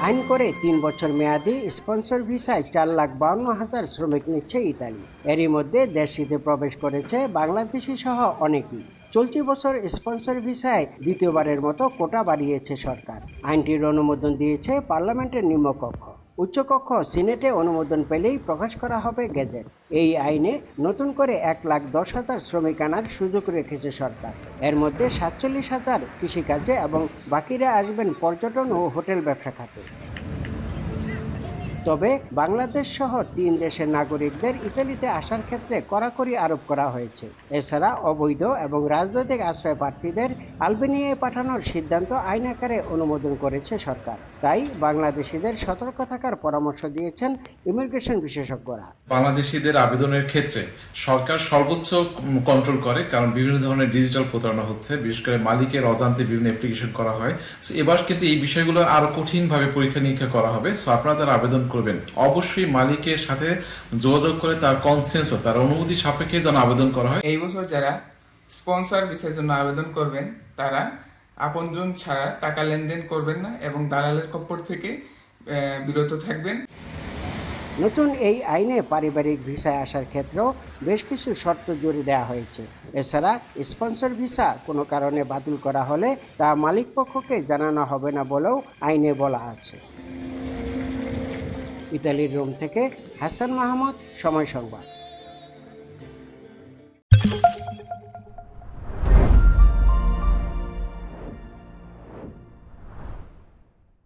আইন করে ৩ বছর মেয়াদি স্পন্সর ভিসায় ৪,৫২,০০০ শ্রমিক নিচ্ছে ইতালি। এরই মধ্যে দেশটিতে প্রবেশ করেছে বাংলাদেশি সহ অনেকেই। চলতি বছর স্পন্সর ভিসায় দ্বিতীয়বারের মতো কোটা বাড়িয়েছে সরকার। আইনটির অনুমোদন দিয়েছে পার্লামেন্টের নিম্নকক্ষ। উচ্চকক্ষ সিনেটে অনুমোদন পেলেই প্রকাশ করা হবে গেজেট। এই আইনে নতুন করে ১,১০,০০০ শ্রমিক আনার সুযোগ রেখেছে সরকার। এর মধ্যে ৪৭,০০০ কৃষিকাজে এবং বাকিরা আসবেন পর্যটন ও হোটেল ব্যবসা খাতে। তবে বাংলাদেশ সহ ৩ দেশের নাগরিকদের ইতালিতে আসার ক্ষেত্রে কড়াকড়ি আরোপ করা হয়েছে। এছাড়া অবৈধ এবং রাজনৈতিক আশ্রয় প্রার্থীদের আলবেনিয়ায় পাঠানোর সিদ্ধান্ত আইন আকারে অনুমোদন করেছে সরকার। তাই বাংলাদেশিদের সতর্ক থাকার পরামর্শ দিয়েছেন ইমিগ্রেশন বিশেষজ্ঞরা। বাংলাদেশিদের আবেদনের ক্ষেত্রে সরকার সর্বোচ্চ কন্ট্রোল করে, কারণ বিভিন্ন ধরনের ডিজিটাল প্রতারণা হচ্ছে, বিশেষ করে মালিকের অজান্তে বিভিন্ন অ্যাপ্লিকেশন করা হয়। এবার কিন্তু এই বিষয়গুলো আরো কঠিনভাবে পরীক্ষা নিরীক্ষা করা হবে। সো আপনারা যারা আবেদন করবেন অবশ্যই মালিকের সাথে যোগাযোগ করে তার কনসেন্স ও তার অনুমতি সাপেক্ষে যেন আবেদন করা হয়। এই বছর যারা স্পন্সর ভিসার জন্য আবেদন করবেন তারা আপনজন ছাড়া টাকা লেনদেন করবেন না এবং দালালের খপ্পর থেকে বিরত থাকবেন। নতুন এই আইনে পারিবারিক ভিসায় আসার ক্ষেত্রেও বেশ কিছু শর্ত জুড়ে দেওয়া হয়েছে। এছাড়া স্পন্সর ভিসা কোনো কারণে বাতিল করা হলে তা মালিকপক্ষকে জানানো হবে না বলেও আইনে বলা আছে। ইতালির রোম থেকে হাসান মাহমুদ, সময় সংবাদ।